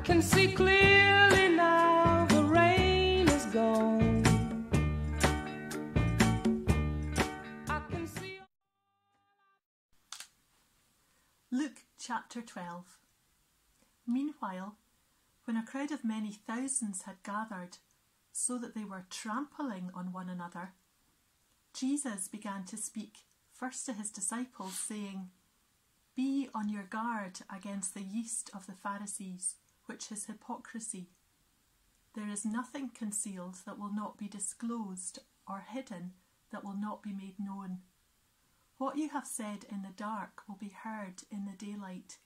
can see clearly now, the rain is gone. I can see. Luke chapter 12. Meanwhile, when a crowd of many thousands had gathered, so that they were trampling on one another, Jesus began to speak first to his disciples, saying, "Be on your guard against the yeast of the Pharisees, which is hypocrisy. There is nothing concealed that will not be disclosed, or hidden that will not be made known. What you have said in the dark will be heard in the daylight,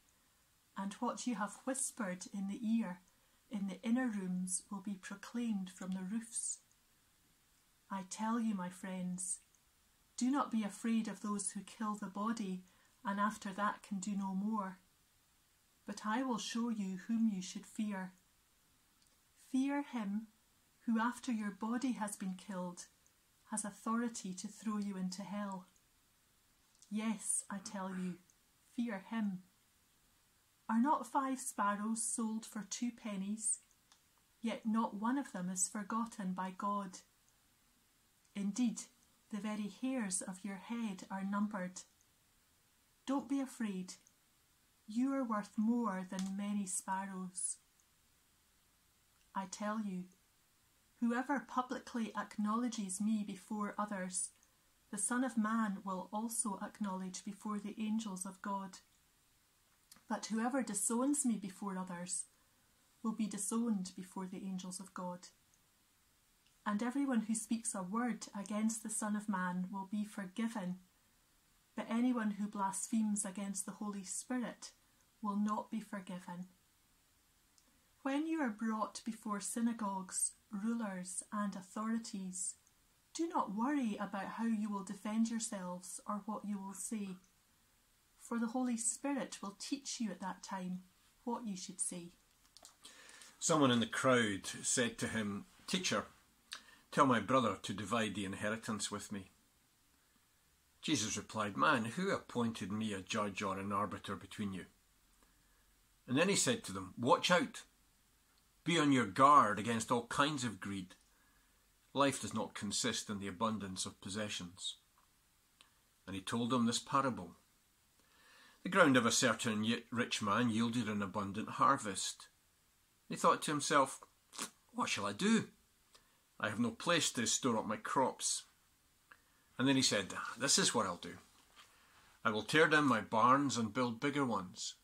and what you have whispered in the ear in the inner rooms will be proclaimed from the roofs. I tell you, my friends, do not be afraid of those who kill the body and after that can do no more. But I will show you whom you should fear. Fear him who, after your body has been killed, has authority to throw you into hell. Yes, I tell you, fear him. Are not 5 sparrows sold for 2 pennies? Yet not one of them is forgotten by God. Indeed, the very hairs of your head are numbered. Don't be afraid. You are worth more than many sparrows. I tell you, whoever publicly acknowledges me before others, the Son of Man will also acknowledge before the angels of God. But whoever disowns me before others will be disowned before the angels of God. And everyone who speaks a word against the Son of Man will be forgiven, but anyone who blasphemes against the Holy Spirit will not be forgiven. When you are brought before synagogues, rulers, and authorities, do not worry about how you will defend yourselves or what you will say, for the Holy Spirit will teach you at that time what you should say." Someone in the crowd said to him, "Teacher, tell my brother to divide the inheritance with me." Jesus replied, "Man, who appointed me a judge or an arbiter between you?" And then he said to them, "Watch out. Be on your guard against all kinds of greed. Life does not consist in the abundance of possessions." And he told them this parable. The ground of a certain rich man yielded an abundant harvest. He thought to himself, "What shall I do? I have no place to store up my crops." And then he said, "This is what I'll do. I will tear down my barns and build bigger ones,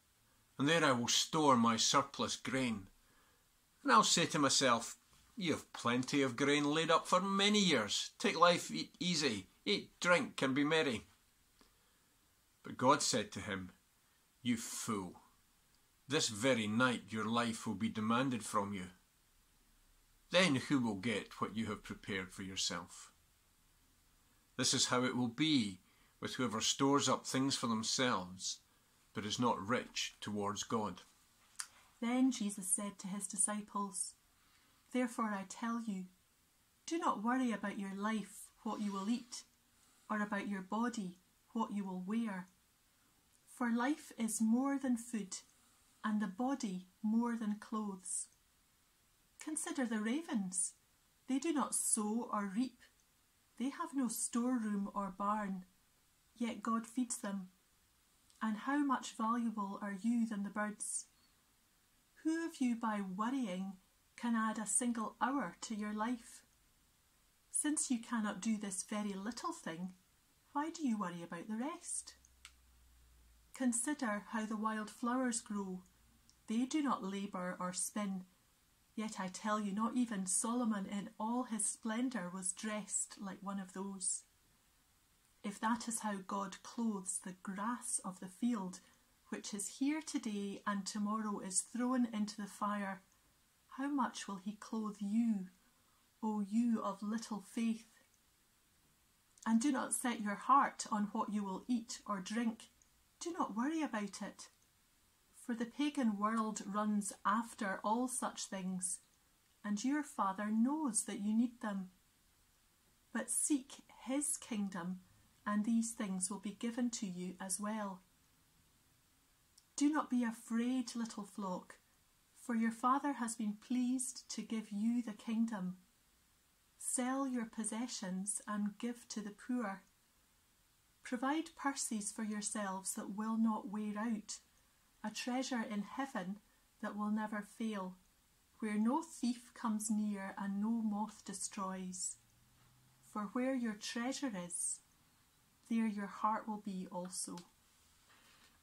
and there I will store my surplus grain. And I'll say to myself, you have plenty of grain laid up for many years. Take life easy, eat, drink, and be merry." But God said to him, "You fool, this very night your life will be demanded from you. Then who will get what you have prepared for yourself? This is how it will be with whoever stores up things for themselves, but is not rich towards God." Then Jesus said to his disciples, "Therefore I tell you, do not worry about your life, what you will eat, or about your body, what you will wear. For life is more than food, and the body more than clothes. Consider the ravens. They do not sow or reap. They have no storeroom or barn, yet God feeds them. And how much valuable are you than the birds? Who of you by worrying can add a single hour to your life? Since you cannot do this very little thing, why do you worry about the rest? Consider how the wild flowers grow. They do not labour or spin. Yet I tell you, not even Solomon in all his splendour was dressed like one of those. If that is how God clothes the grass of the field, which is here today and tomorrow is thrown into the fire, how much will he clothe you, O you of little faith? And do not set your heart on what you will eat or drink. Do not worry about it. For the pagan world runs after all such things, and your Father knows that you need them. But seek his kingdom, and these things will be given to you as well. Do not be afraid, little flock, for your Father has been pleased to give you the kingdom. Sell your possessions and give to the poor. Provide purses for yourselves that will not wear out, a treasure in heaven that will never fail, where no thief comes near and no moth destroys. For where your treasure is, there your heart will be also.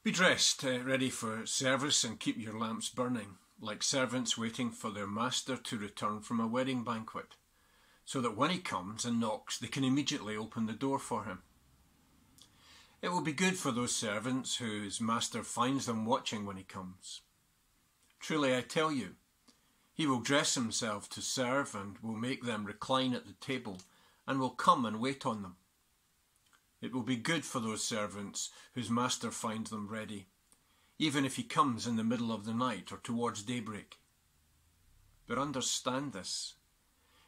Be dressed, ready for service, and keep your lamps burning, like servants waiting for their master to return from a wedding banquet, so that when he comes and knocks, they can immediately open the door for him. It will be good for those servants whose master finds them watching when he comes. Truly, I tell you, he will dress himself to serve and will make them recline at the table and will come and wait on them. It will be good for those servants whose master finds them ready, even if he comes in the middle of the night or towards daybreak. But understand this,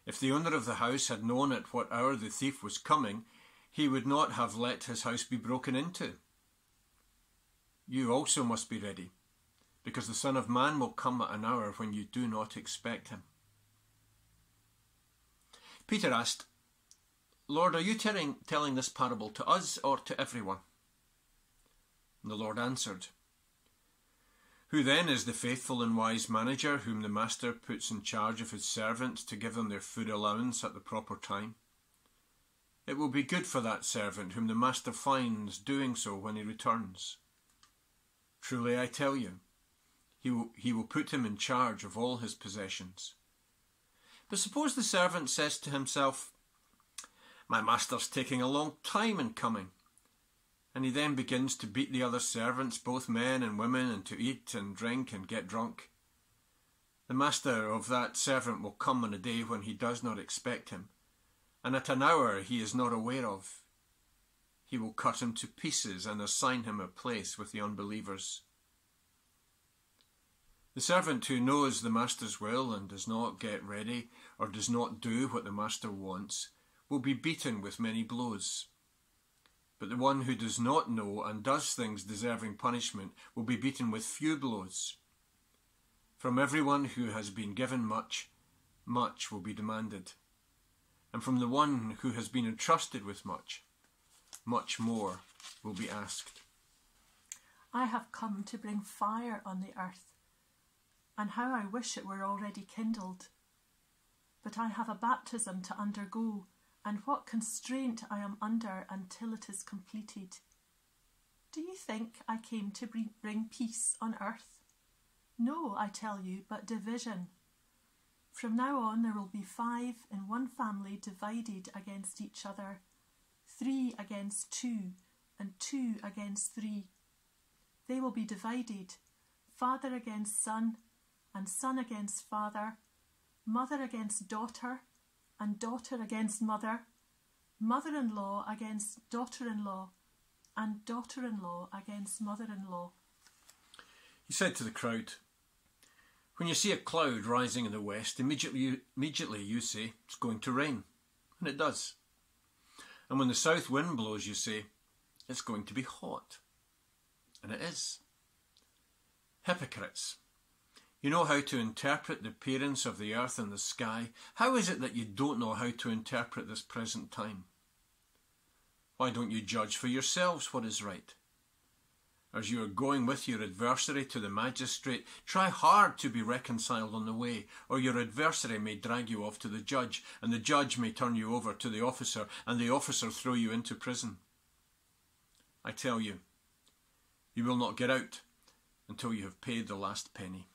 if the owner of the house had known at what hour the thief was coming, he would not have let his house be broken into. You also must be ready, because the Son of Man will come at an hour when you do not expect him. Peter asked, Lord, are you telling this parable to us or to everyone? And the Lord answered, Who then is the faithful and wise manager whom the master puts in charge of his servants to give them their food allowance at the proper time? It will be good for that servant whom the master finds doing so when he returns. Truly I tell you, he will put him in charge of all his possessions. But suppose the servant says to himself, My master's taking a long time in coming. And he then begins to beat the other servants, both men and women, and to eat and drink and get drunk. The master of that servant will come on a day when he does not expect him, and at an hour he is not aware of. He will cut him to pieces and assign him a place with the unbelievers. The servant who knows the master's will and does not get ready or does not do what the master wants will be beaten with many blows. But the one who does not know and does things deserving punishment will be beaten with few blows. From everyone who has been given much, much will be demanded. And from the one who has been entrusted with much, much more will be asked. I have come to bring fire on the earth, and how I wish it were already kindled. But I have a baptism to undergo, and what constraint I am under until it is completed. Do you think I came to bring peace on earth? No, I tell you, but division. From now on there will be 5 in one family divided against each other, 3 against 2, and 2 against 3. They will be divided, father against son, and son against father, mother against daughter, and daughter against mother, mother-in-law against daughter-in-law, and daughter-in-law against mother-in-law. He said to the crowd, When you see a cloud rising in the west, immediately you say, It's going to rain. And it does. And when the south wind blows, you say, It's going to be hot. And it is. Hypocrites! You know how to interpret the appearance of the earth and the sky. How is it that you don't know how to interpret this present time? Why don't you judge for yourselves what is right? As you are going with your adversary to the magistrate, try hard to be reconciled on the way, or your adversary may drag you off to the judge, and the judge may turn you over to the officer, and the officer throw you into prison. I tell you, you will not get out until you have paid the last penny.